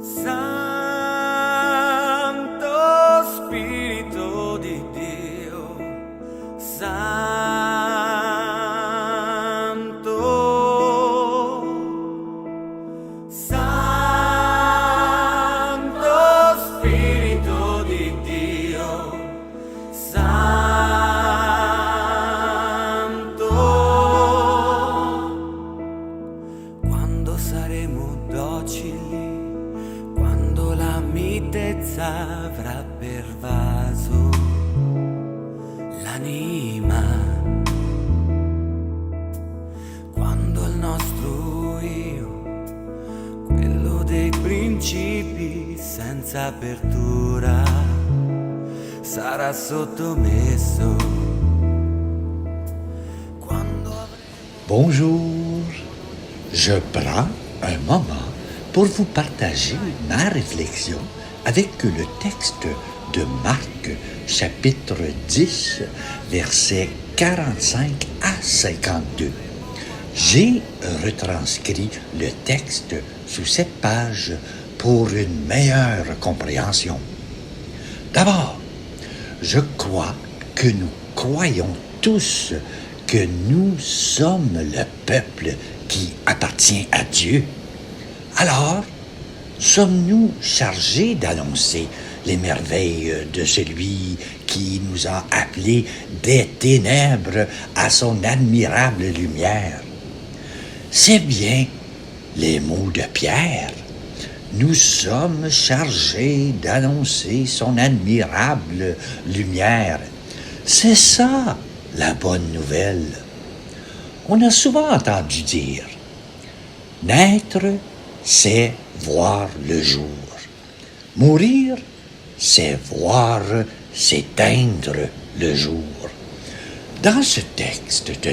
Santo Spirito di Dio, Santo Spirito di Dio, Santo. Quando saremo docili, quando la mitezza avrà pervaso l'anima, quando il nostro io, quello dei principi senza apertura, sarà sottomesso. Bonjour, je prends un moment pour vous partager ma réflexion avec le texte de Marc, chapitre 10, versets 45 à 52. J'ai retranscrit le texte sous cette page pour une meilleure compréhension. D'abord, je crois que nous croyons tous que nous sommes le peuple qui appartient à Dieu. Alors, sommes-nous chargés d'annoncer les merveilles de celui qui nous a appelés des ténèbres à son admirable lumière? C'est bien les mots de Pierre. Nous sommes chargés d'annoncer son admirable lumière. C'est ça, la bonne nouvelle. On a souvent entendu dire « Naître, c'est voir le jour. Mourir, c'est voir s'éteindre le jour. » Dans ce texte de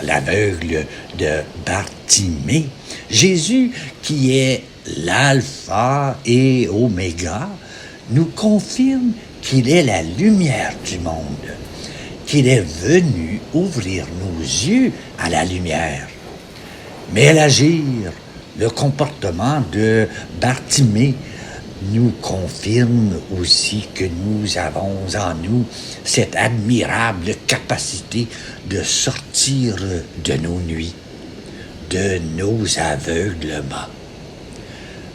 l'aveugle de Bartimée, Jésus, qui est l'alpha et oméga, nous confirme qu'il est la lumière du monde, qu'il est venu ouvrir nos yeux à la lumière. Mais l'agir, le comportement de Bartimée nous confirme aussi que nous avons en nous cette admirable capacité de sortir de nos nuits, de nos aveuglements.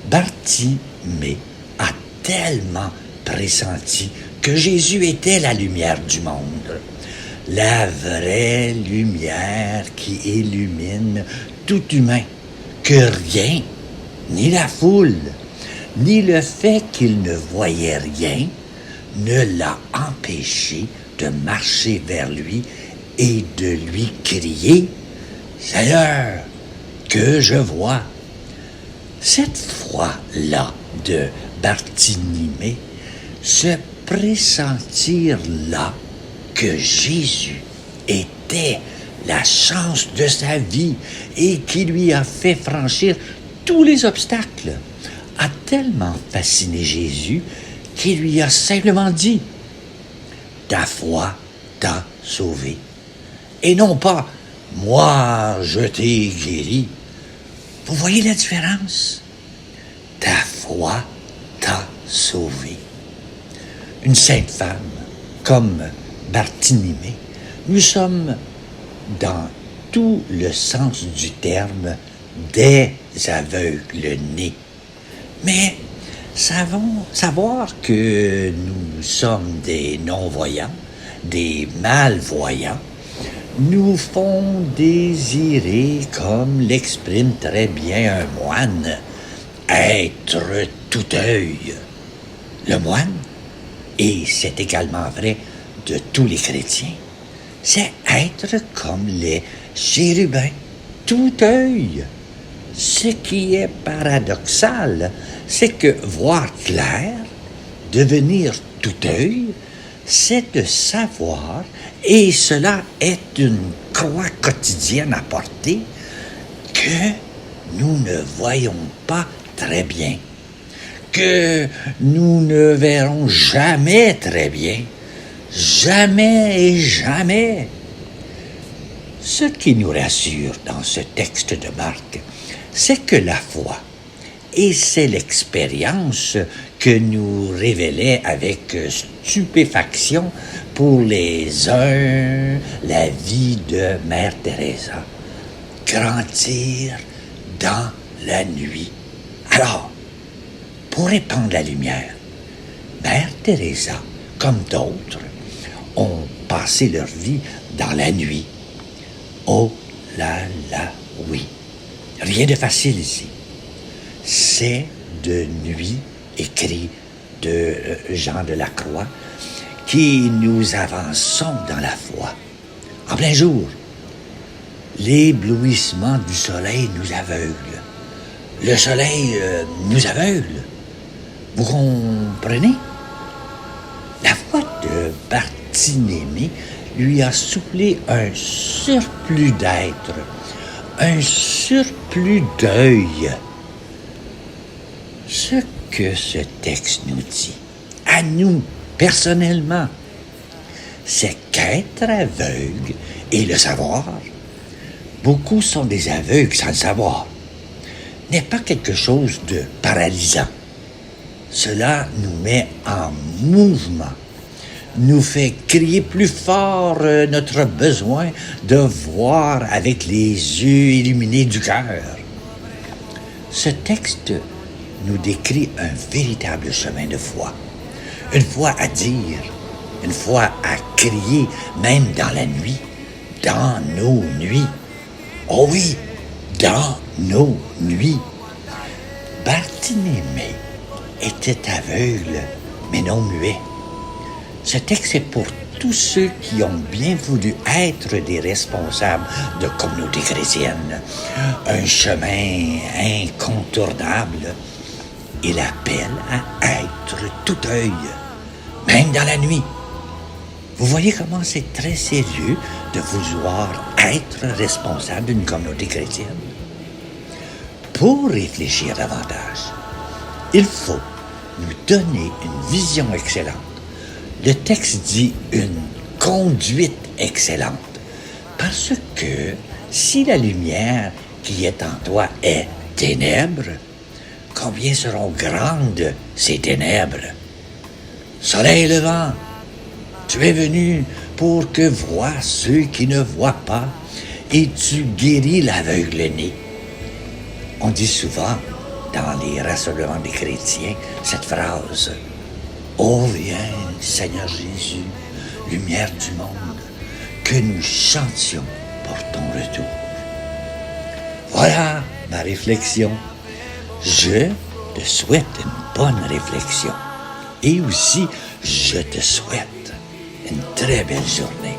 Bartimée a tellement pressenti que Jésus était la lumière du monde, la vraie lumière qui illumine tout humain, que rien, ni la foule, ni le fait qu'il ne voyait rien, ne l'a empêché de marcher vers lui et de lui crier « Seigneur, que je vois !» Cette foi-là de Bartimée, ce pressentir-là que Jésus était la chance de sa vie et qui lui a fait franchir tous les obstacles, a tellement fasciné Jésus qu'il lui a simplement dit « Ta foi t'a sauvé. » Et non pas « Moi, je t'ai guéri. » Vous voyez la différence? Ta foi t'a sauvé. Une sainte femme, comme Bartimée, nous sommes, dans tout le sens du terme, des aveugles nés. Mais savoir que nous sommes des non-voyants, des malvoyants, nous font désirer, comme l'exprime très bien un moine, être tout œil. Le moine, et c'est également vrai de tous les chrétiens, c'est être comme les chérubins, tout œil. Ce qui est paradoxal, c'est que voir clair, devenir tout œil, c'est de savoir, et cela est une croix quotidienne à porter, que nous ne voyons pas très bien, que nous ne verrons jamais très bien, jamais et jamais. Ce qui nous rassure dans ce texte de Marc, c'est que la foi Et c'est l'expérience que nous révélait avec stupéfaction pour les uns la vie de Mère Teresa. Grandir dans la nuit. Alors, pour répandre la lumière, Mère Teresa, comme d'autres, ont passé leur vie dans la nuit. Oh là là, oui. Rien de facile ici. C'est de nuit, écrit de Jean de la Croix, qui nous avançons dans la foi. En plein jour, l'éblouissement du soleil nous aveugle. Le soleil nous aveugle. Vous comprenez? La voix de Bartimée lui a soufflé un surplus d'être, un surplus d'œil. Ce que ce texte nous dit, à nous, personnellement, c'est qu'être aveugle et le savoir, beaucoup sont des aveugles sans le savoir, n'est pas quelque chose de paralysant. Cela nous met en mouvement, nous fait crier plus fort notre besoin de voir avec les yeux illuminés du cœur. Ce texte nous décrit un véritable chemin de foi. Une foi à dire, une foi à crier, même dans la nuit, dans nos nuits. Oh oui, dans nos nuits. Bartimée était aveugle, mais non muet. Ce texte est pour tous ceux qui ont bien voulu être des responsables de communautés chrétiennes. Un chemin incontournable. Il appelle à être tout œil, même dans la nuit. Vous voyez comment c'est très sérieux de vouloir être responsable d'une communauté chrétienne. Pour réfléchir davantage, il faut nous donner une vision excellente. Le texte dit une conduite excellente. Parce que si la lumière qui est en toi est ténèbres, combien seront grandes ces ténèbres? Soleil levant, tu es venu pour que voient ceux qui ne voient pas, et tu guéris l'aveugle-né. On dit souvent, dans les rassemblements des chrétiens, cette phrase: « Oh, viens, Seigneur Jésus, lumière du monde, que nous chantions pour ton retour. » Voilà ma réflexion. Je te souhaite une bonne réflexion. Et aussi, je te souhaite une très belle journée.